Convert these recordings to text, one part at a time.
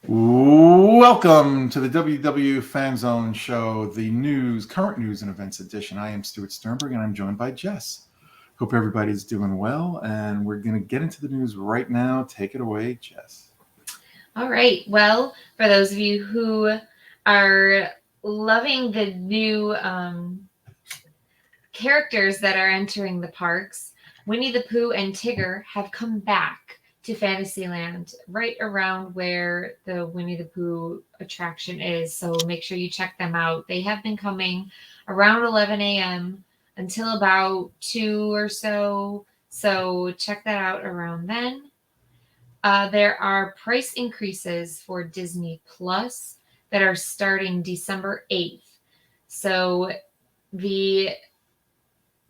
Welcome to the WDW Fan Zone Show, the current news and events edition. I am Stuart Sternberg, and I'm joined by Jess. Hope everybody's doing well, and we're going to get into the news right now. Take it away, Jess. All right. Well, for those of you who are loving the new characters that are entering the parks, Winnie the Pooh and Tigger have come back to Fantasyland right around where the Winnie the Pooh attraction is. So make sure you check them out. They have been coming around 11 a.m. until about 2 or so. So check that out around then. There are price increases for Disney Plus that are starting December 8th. So the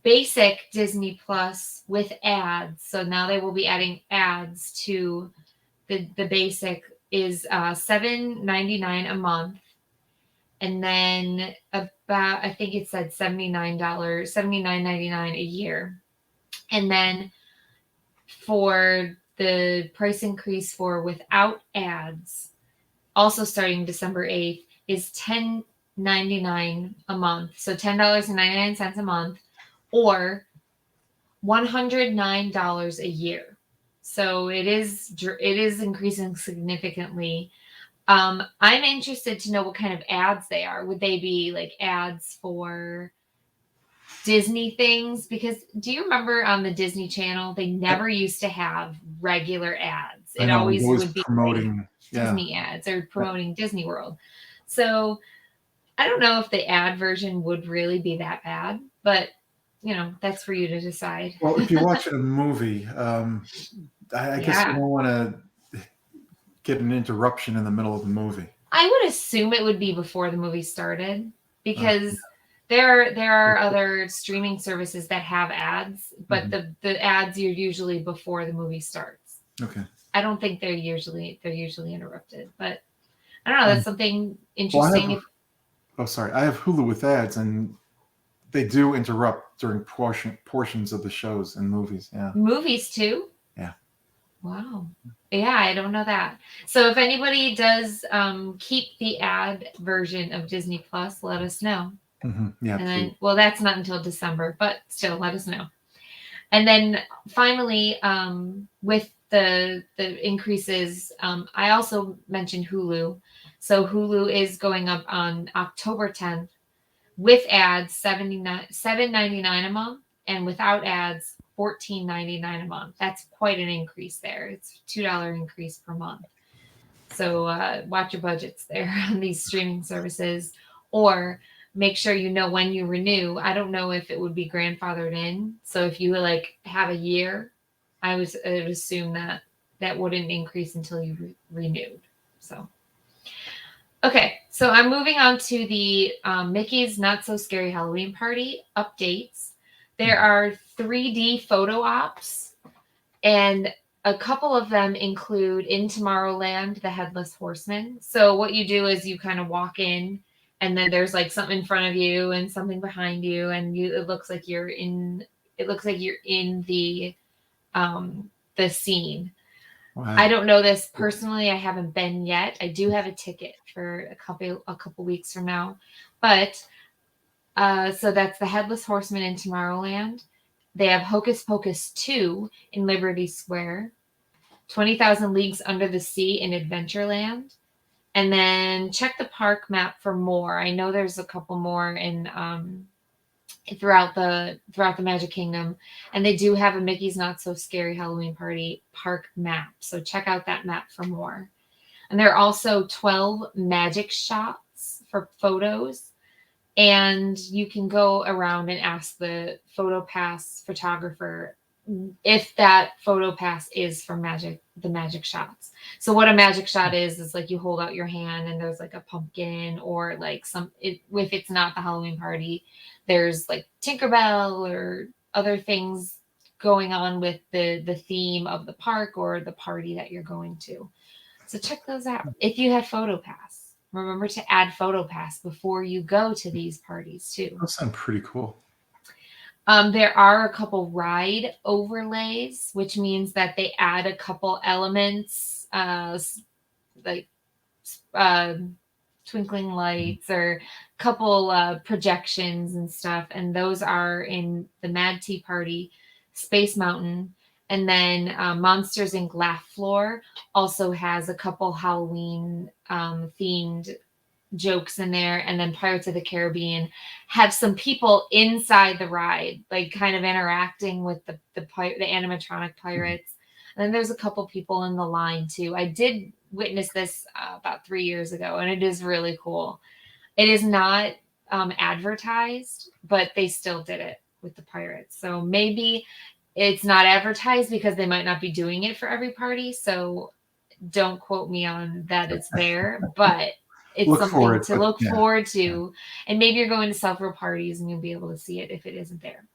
basic Disney Plus with ads, so now they will be adding ads to the basic, is $7.99 a month. And then about, I think it said $79, $79.99 a year. And then for the price increase for without ads, also starting December 8th, is $10.99 a month. So $10.99 a month, or $109 a year. So it is increasing significantly. I'm interested to know what kind of ads they are. Would they be like ads for Disney things? Because do you remember on the Disney Channel, they never used to have regular ads. I It know, always always would be promoting, Disney ads or promoting Disney World. So I don't know if the ad version would really be that bad, but that's for you to decide. Well, if you're watching a movie, I guess you Yeah. don't want to get an interruption in the middle of the movie. I would assume it would be before the movie started Yeah. because there are other streaming services that have ads, but the ads are usually before the movie starts. Okay. I don't think they're usually interrupted, but I don't know. That's something Well, interesting. I have Hulu with ads, and they do interrupt during portions of the shows and movies. Yeah. Movies too. Yeah. Wow. Yeah, I don't know that. So if anybody does keep the ad version of Disney Plus, let us know. Yeah. And then, well, that's not until December, but still, let us know. And then finally, with the increases, I also mentioned Hulu. So Hulu is going up on October 10th with ads, $7.99 a month, and without ads, $14.99 a month. That's quite an increase there. It's $2 increase per month. So watch your budgets there on these streaming services, or make sure you know when you renew. I don't know if it would be grandfathered in. So if you like have a year, I would assume that that wouldn't increase until you renewed. So. Okay, so I'm moving on to the Mickey's Not So Scary Halloween Party updates. There are 3D photo ops, and a couple of them include in Tomorrowland, the Headless Horseman. So what you do is you kind of walk in, and then there's like something in front of you and something behind you, and it looks like you're in. It looks like you're in the scene. Wow. I don't know this personally. I haven't been yet. I do have a ticket for a couple weeks from now, but so that's the Headless Horseman in Tomorrowland. They have Hocus Pocus 2 in Liberty Square, 20,000 Leagues Under the Sea in Adventureland, and then check the park map for more. I know there's a couple more in throughout the Magic Kingdom, and they do have a Mickey's Not So Scary Halloween Party park map. So check out that map for more. And there are also 12 magic shots for photos, and you can go around and ask the photo pass photographer if that photo pass is for the magic shots. So what a magic shot is like you hold out your hand and there's like a pumpkin, or like if it's not the Halloween party, there's like Tinkerbell or other things going on with the theme of the park or the party that you're going to. So check those out. If you have photo pass, remember to add photo pass before you go to these parties too. That sounds pretty cool. There are a couple ride overlays, which means that they add a couple elements, like twinkling lights or a couple projections and stuff. And those are in the Mad Tea Party, Space Mountain. And then Monsters Inc. Laugh Floor also has a couple Halloween themed jokes in there. And then Pirates of the Caribbean have some people inside the ride, like kind of interacting with the animatronic pirates. And then there's a couple people in the line too. I did witness this about 3 years ago, and it is really cool. It is not advertised, but they still did it with the pirates. So maybe it's not advertised because they might not be doing it for every party. So don't quote me on that it's there, but it's Look something for it, to but look yeah. forward to. And maybe you're going to several parties and you'll be able to see it if it isn't there.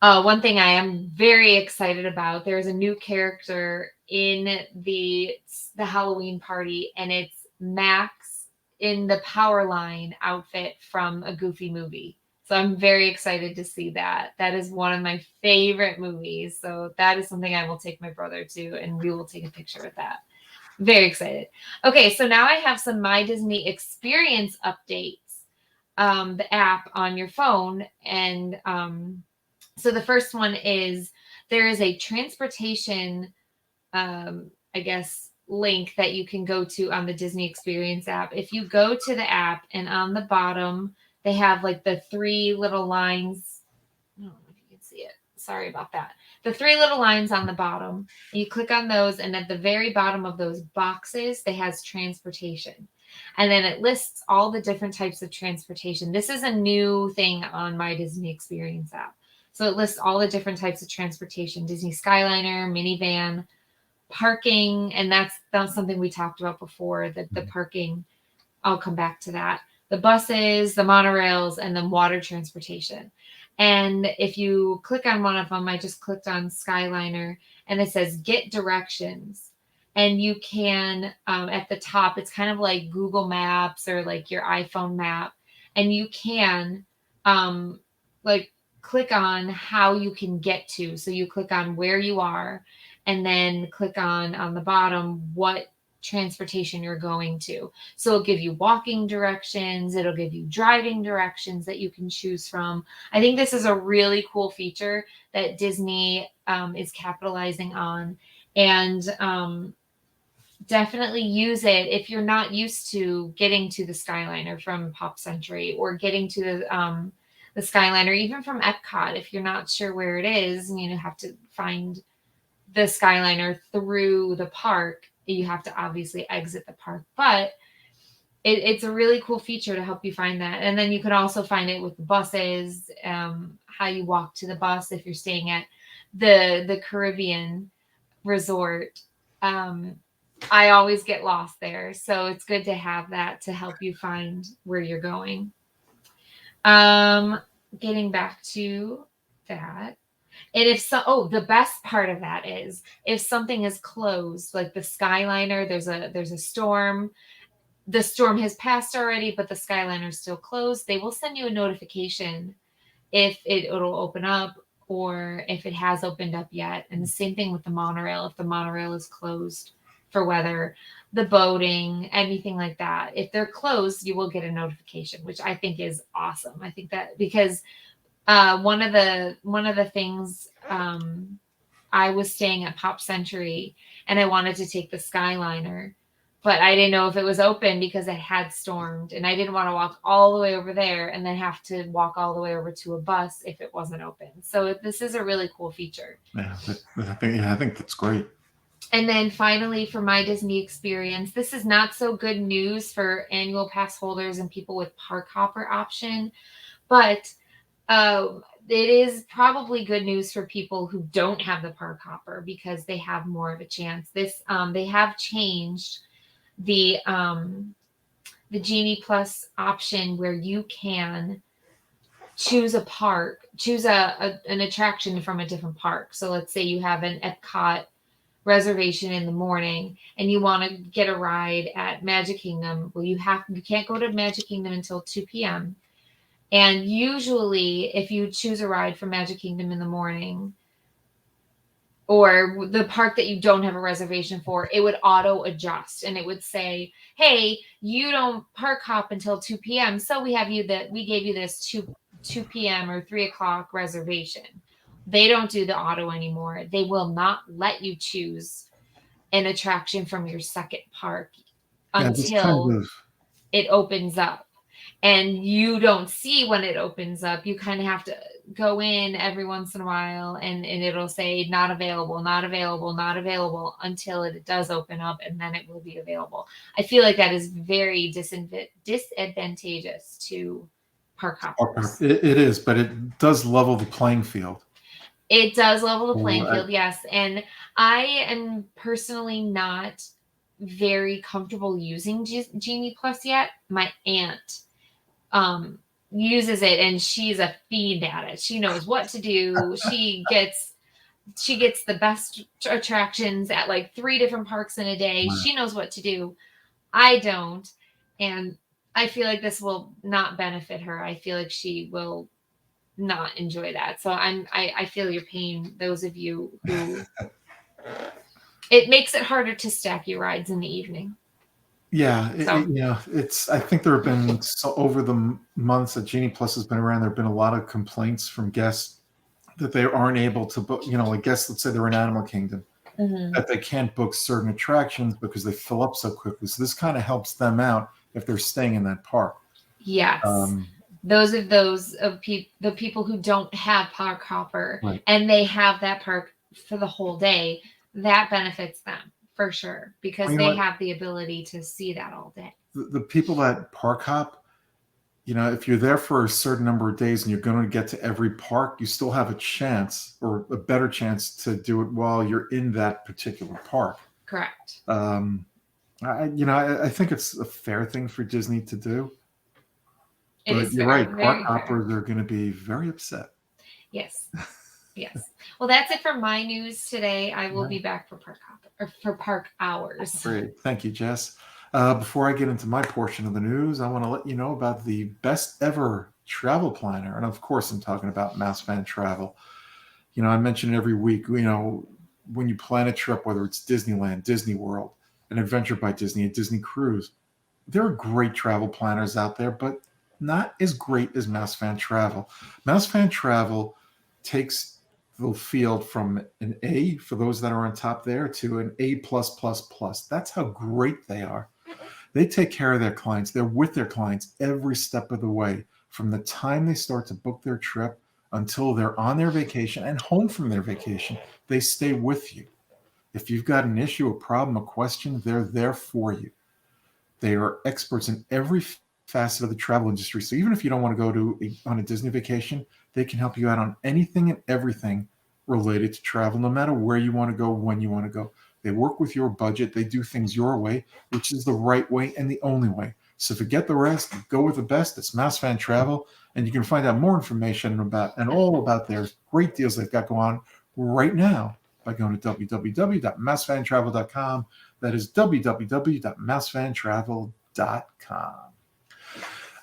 One thing I am very excited about, there's a new character in the Halloween party, and it's Max in the Powerline outfit from a Goofy movie. So I'm very excited to see that. That is one of my favorite movies. So that is something I will take my brother to, and we will take a picture with that. Very excited. Okay, so now I have some My Disney Experience updates, the app on your phone. And so the first one is there is a transportation, I guess, link that you can go to on the Disney Experience app. If you go to the app and on the bottom, they have like the 3 little lines. I don't know if you can see it. Sorry about that. The 3 little lines on the bottom. You click on those, and at the very bottom of those boxes, they has transportation. And then it lists all the different types of transportation. This is a new thing on My Disney Experience app. So it lists all the different types of transportation: Disney Skyliner, minivan, parking, and that's something we talked about before, the parking. I'll come back to that. The buses, the monorails, and then water transportation. And if you click on one of them, I just clicked on Skyliner, and it says get directions. And you can, at the top, it's kind of like Google Maps or like your iPhone map. And you can like click on how you can get to. So you click on where you are, and then click on the bottom what transportation you're going to. So it'll give you walking directions, it'll give you driving directions that you can choose from. I think this is a really cool feature that Disney is capitalizing on, and definitely use it if you're not used to getting to the Skyliner from Pop Century, or getting to the Skyliner even from Epcot. If you're not sure where it is and you have to find the Skyliner through the park, you have to obviously exit the park, but it's a really cool feature to help you find that. And then you can also find it with the buses, how you walk to the bus if you're staying at the Caribbean resort. I always get lost there, so it's good to have that to help you find where you're going. Getting back to that. And the best part of that is if something is closed, like the Skyliner, there's a storm. The storm has passed already, but the Skyliner is still closed. They will send you a notification if it'll open up, or if it has opened up yet. And the same thing with the monorail. If the monorail is closed for weather, the boating, anything like that, if they're closed, you will get a notification, which I think is awesome. I think that because one of the things, I was staying at Pop Century and I wanted to take the Skyliner, but I didn't know if it was open because it had stormed, and I didn't want to walk all the way over there and then have to walk all the way over to a bus if it wasn't open. So this is a really cool feature. Yeah, I think that's great. And then finally, for My Disney Experience, this is not so good news for annual pass holders and people with Park Hopper option, but it is probably good news for people who don't have the Park Hopper, because they have more of a chance. They have changed the Genie Plus option, where you can choose an attraction from a different park. So let's say you have an Epcot reservation in the morning and you want to get a ride at Magic Kingdom. Well, you can't go to Magic Kingdom until 2 p.m. And usually if you choose a ride from Magic Kingdom in the morning, or the park that you don't have a reservation for, it would auto adjust and it would say, hey, you don't park hop until 2 p.m. So we gave you this 2 p.m. or 3 o'clock reservation. They don't do the auto anymore. They will not let you choose an attraction from your second park Yeah, this kind until of it opens up. And you don't see when it opens up. You kind of have to go in every once in a while and it'll say not available, not available, not available until it does open up, and then it will be available. I feel like that is very disadvantageous to park hoppers. it is, but it does level the playing field. It does level the playing Well, field, yes. And I am personally not very comfortable using Genie Plus yet. My aunt uses it and she's a fiend at it. She knows what to do. She gets the best attractions at like 3 different parks in a day. Wow. She knows what to do. I don't. And I feel like this will not benefit her. I feel like she will not enjoy that. So I feel your pain, those of you who it makes it harder to stack your rides in the evening. Yeah, So it's. I think there have been over the months that Genie Plus has been around. There have been a lot of complaints from guests that they aren't able to book. Like guests, let's say they're in Animal Kingdom, that they can't book certain attractions because they fill up so quickly. So this kind of helps them out if they're staying in that park. yes, those of the people who don't have park hopper, Right. and they have that park for the whole day, that benefits them for sure, because Well, they have the ability to see that all day. The people that park hop, if you're there for a certain number of days and you're going to get to every park, you still have a chance or a better chance to do it while you're in that particular park. Correct. I think it's a fair thing for Disney to do. It But is you're fair, right. very Park fair. hoppers are going to be very upset. Yes. Yes. Well, that's it for my news today. I will be back for park hours. Great. Thank you, Jess. Before I get into my portion of the news, I want to let you know about the best ever travel planner. And of course, I'm talking about Mouse Fan Travel. I mention it every week. When you plan a trip, whether it's Disneyland, Disney World, an Adventure by Disney, a Disney cruise, there are great travel planners out there, but not as great as Mouse Fan Travel. Mouse Fan Travel takes the field from an A for those that are on top there to an A+++. That's how great they are. They take care of their clients. They're with their clients every step of the way, from the time they start to book their trip until they're on their vacation and home from their vacation. They stay with you. If you've got an issue, a problem, a question, they're there for you. They are experts in every facet of the travel industry. So even if you don't want to go on a Disney vacation, they can help you out on anything and everything related to travel, no matter where you want to go, when you want to go. They work with your budget. They do things your way, which is the right way and the only way. So forget the rest. Go with the best. It's Mouse Fan Travel. And you can find out more information all about their great deals they've got going on right now by going to www.mousefantravel.com. That is www.mousefantravel.com.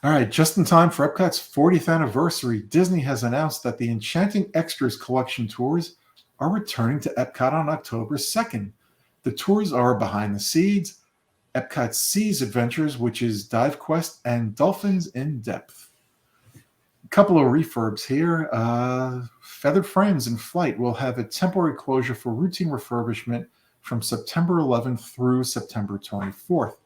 All right, just in time for Epcot's 40th anniversary, Disney has announced that the Enchanting Extras collection tours are returning to Epcot on October 2nd. The tours are Behind the Seeds, Epcot Seas Adventures, which is Dive Quest, and Dolphins in Depth. A couple of refurbs here. Feathered Friends in Flight will have a temporary closure for routine refurbishment from September 11th through September 24th.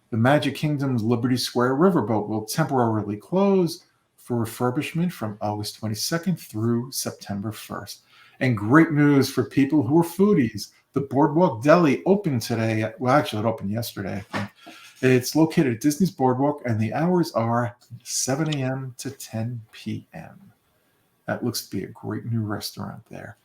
The Magic Kingdom's Liberty Square Riverboat will temporarily close for refurbishment from August 22nd through September 1st. And great news for people who are foodies. The Boardwalk Deli opened today. Well, actually, it opened yesterday, I think. It's located at Disney's Boardwalk, and the hours are 7 a.m. to 10 p.m. That looks to be a great new restaurant there.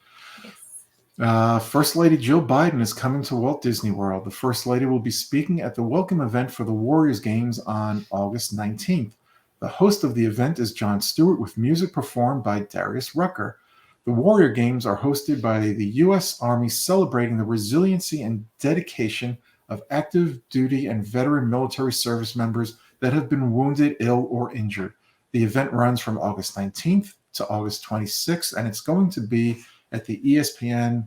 First Lady Jill Biden is coming to Walt Disney World. The First Lady will be speaking at the welcome event for the Warriors games on August 19th. The host of the event is Jon Stewart, with music performed by Darius Rucker. The Warrior Games are hosted by the U.S. Army, celebrating the resiliency and dedication of active duty and veteran military service members that have been wounded, ill, or injured. The event runs from August 19th to August 26th, and it's going to be at the ESPN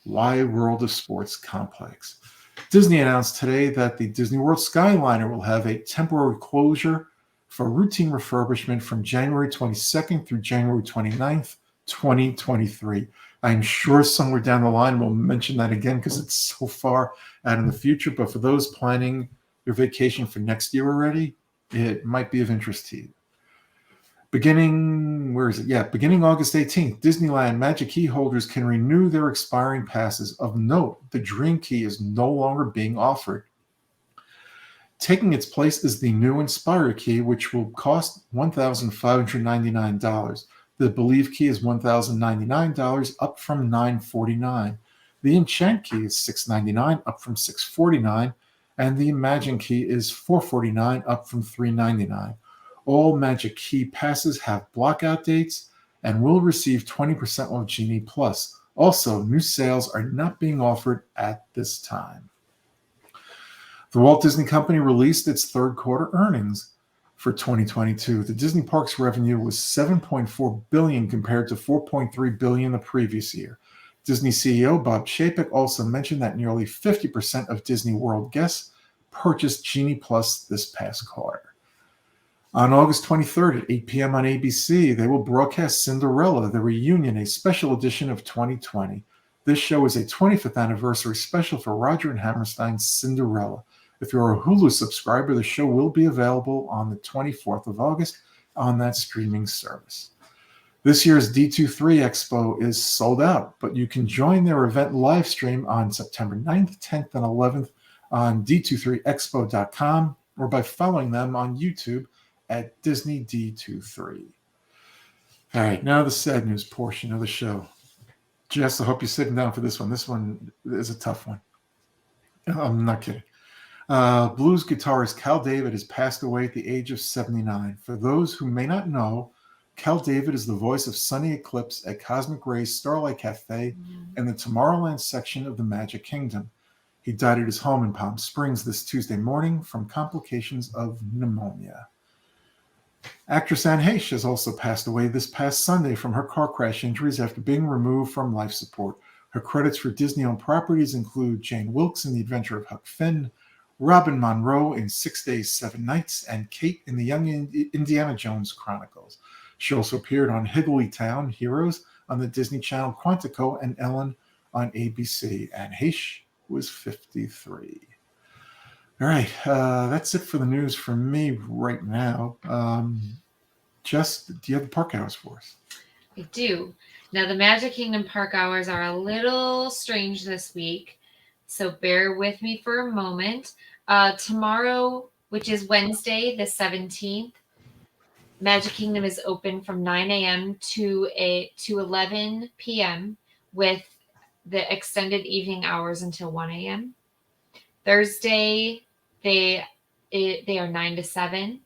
Wide World of Sports complex. Disney announced today that the Disney World Skyliner will have a temporary closure for routine refurbishment from January 22nd through January 29th, 2023. I'm sure somewhere down the line we'll mention that again because it's so far out in the future. But for those planning your vacation for next year already, it might be of interest to you. Beginning August 18th, Disneyland Magic Key holders can renew their expiring passes. Of note, the Dream Key is no longer being offered. Taking its place is the new Inspire Key, which will cost $1,599. The Believe Key is $1,099, up from $949. The Enchant Key is $699, up from $649, and the Imagine Key is $449, up from $399. All Magic Key passes have blockout dates and will receive 20% off Genie Plus. Also, new sales are not being offered at this time. The Walt Disney Company released its third quarter earnings for 2022. The Disney Parks revenue was $7.4 billion compared to $4.3 billion the previous year. Disney CEO Bob Chapek also mentioned that nearly 50% of Disney World guests purchased Genie Plus this past quarter. On August 23rd at 8 p.m. on ABC, they will broadcast Cinderella the Reunion, a special edition of 2020. This show is a 25th anniversary special for Roger and Hammerstein's Cinderella. If you're a Hulu subscriber, the show will be available on the 24th of August on that streaming service. This year's D23 Expo is sold out, but you can join their event live stream on September 9th, 10th, and 11th on d23expo.com or by following them on YouTube at Disney D23. All right, now the sad news portion of the show. Jess, I hope you're sitting down for this one. This one is a tough one. I'm not kidding. Blues guitarist Cal David has passed away at the age of 79. For those who may not know, Cal David is the voice of Sunny Eclipse at Cosmic Ray's Starlight Cafe and the Tomorrowland section of the Magic Kingdom. He died at his home in Palm Springs this Tuesday morning from complications of pneumonia. Actress Anne Heche has also passed away this past Sunday from her car crash injuries after being removed from life support. Her credits for Disney-owned properties include Jane Wilkes in The Adventure of Huck Finn, Robin Monroe in 6 Days, 7 Nights, and Kate in The Young Indiana Jones Chronicles. She also appeared on Higglytown Heroes on the Disney Channel, Quantico, and Ellen on ABC. Anne Heche was 53. All right, that's it for the news from me right now. Jess, do you have the park hours for us? I do. Now, the Magic Kingdom park hours are a little strange this week, so bear with me for a moment. Tomorrow, which is Wednesday, the 17th, Magic Kingdom is open from 9 a.m. to 11 p.m. with the extended evening hours until 1 a.m. Thursday, they are 9 to 7.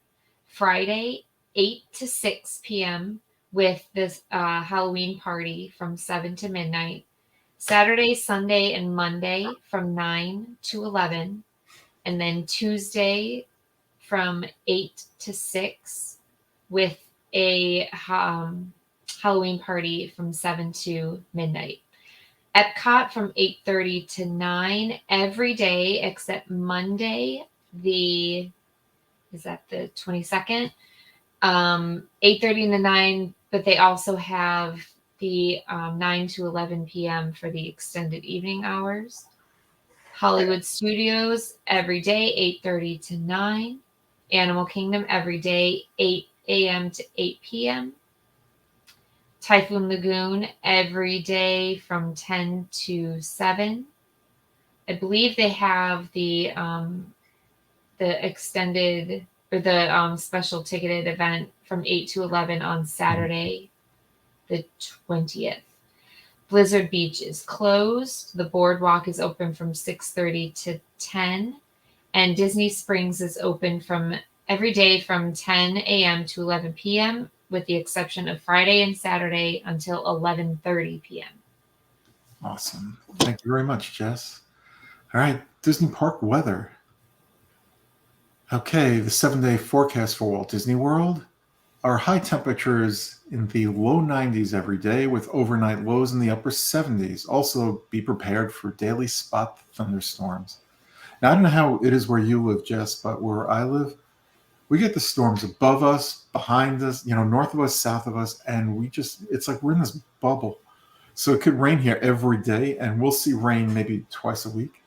Friday, 8 to 6 p.m. with this Halloween party from 7 to midnight. Saturday, Sunday, and Monday from 9 to 11. And then Tuesday from 8 to 6 with a Halloween party from 7 to midnight. Epcot from 8:30 to 9 every day except Monday, the 22nd? 8:30 to 9, but they also have the 9 to 11 p.m. for the extended evening hours. Hollywood Studios every day, 8:30 to 9. Animal Kingdom every day, 8 a.m. to 8 p.m. Typhoon Lagoon every day from 10 to 7. I believe they have the extended or the special ticketed event from 8 to 11 on Saturday, the 20th. Blizzard Beach is closed. The Boardwalk is open from 6:30 to 10. And Disney Springs is open from every day from 10 a.m. to 11 p.m., with the exception of Friday and Saturday until 11:30 p.m. Awesome. Thank you very much, Jess. All right, Disney Park weather. Okay, the 7-day forecast for Walt Disney World. our high temperatures in the low 90s every day with overnight lows in the upper 70s. Also, be prepared for daily spot thunderstorms. Now, I don't know how it is where you live, Jess, but where I live, we get the storms above us, behind us, north of us, south of us, and it's like we're in this bubble. So it could rain here every day, and we'll see rain maybe twice a week.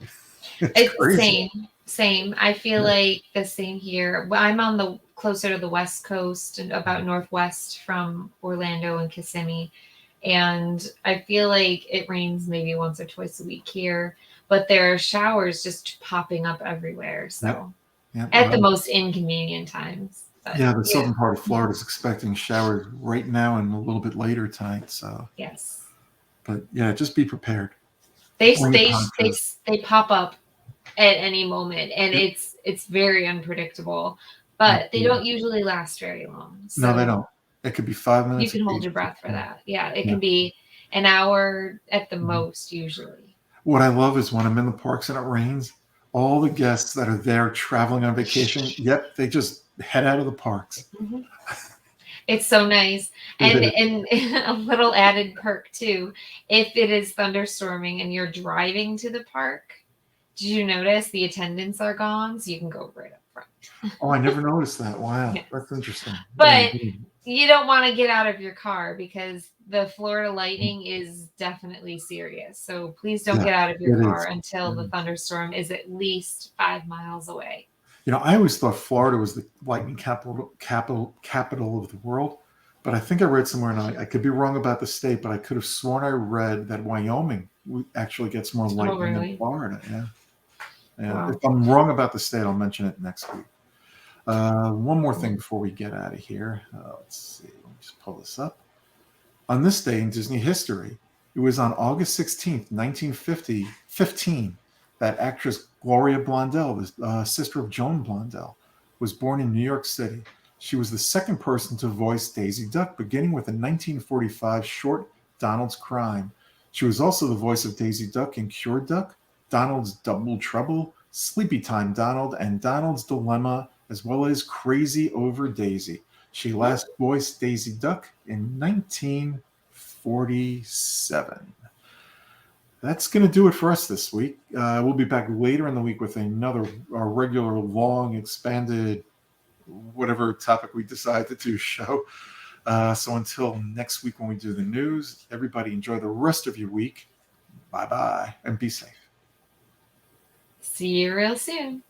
It's It's crazy. same. I feel Yeah. like the same here. Well, I'm on the closer to the west coast and about northwest from Orlando and Kissimmee, and I feel like it rains maybe once or twice a week here, but there are showers just popping up everywhere. Yep. So Yep. at the Well, most inconvenient times. But yeah, the yeah, southern part of Florida is expecting showers right now and a little bit later tonight. So, yes. but yeah, just be prepared. They Bring a they they poncho. they pop up at any moment, and Yep. it's very unpredictable, but they Absolutely. don't usually last very long. No, they So don't. It could be 5 minutes. you It can could hold be your breath for 15. that. Yeah, it Yeah. can be an hour at the Mhm. most usually. What I love is when I'm in the parks and it rains, all the guests that are there traveling on vacation, yep, they just head out of the parks. Mhm. It's so nice. It And is. and a little added perk too, if it is thunderstorming and you're driving to the park, did you notice the attendants are gone? So you can go right up front. Oh, I never noticed that. Wow, Yeah. that's interesting. Yeah. But you don't want to get out of your car because the Florida lightning is definitely serious. So please don't Yeah, get out of your it car is. until the thunderstorm is at least 5 miles away. I always thought Florida was the lightning capital of the world, but I think I read somewhere, and I could be wrong about the state, but I could have sworn I read that Wyoming actually gets more Oh, lightning than really? Florida. Yeah, yeah. If Wow. I'm wrong about the state, I'll mention it next week. One more thing before we get out of here. Let's see. Let me just pull this up. On this day in Disney history, it was on August 16th, 1915, that actress Gloria Blondell, the sister of Joan Blondell, was born in New York City. She was the second person to voice Daisy Duck, beginning with the 1945 short Donald's Crime. She was also the voice of Daisy Duck in Cure Duck, Donald's Double Trouble, Sleepy Time Donald, and Donald's Dilemma, as well as Crazy Over Daisy. She last voiced Daisy Duck in 1947. That's going to do it for us this week. We'll be back later in the week with our regular, long, expanded, whatever topic we decide to do show. So until next week when we do the news, everybody enjoy the rest of your week. Bye-bye and be safe. See you real soon.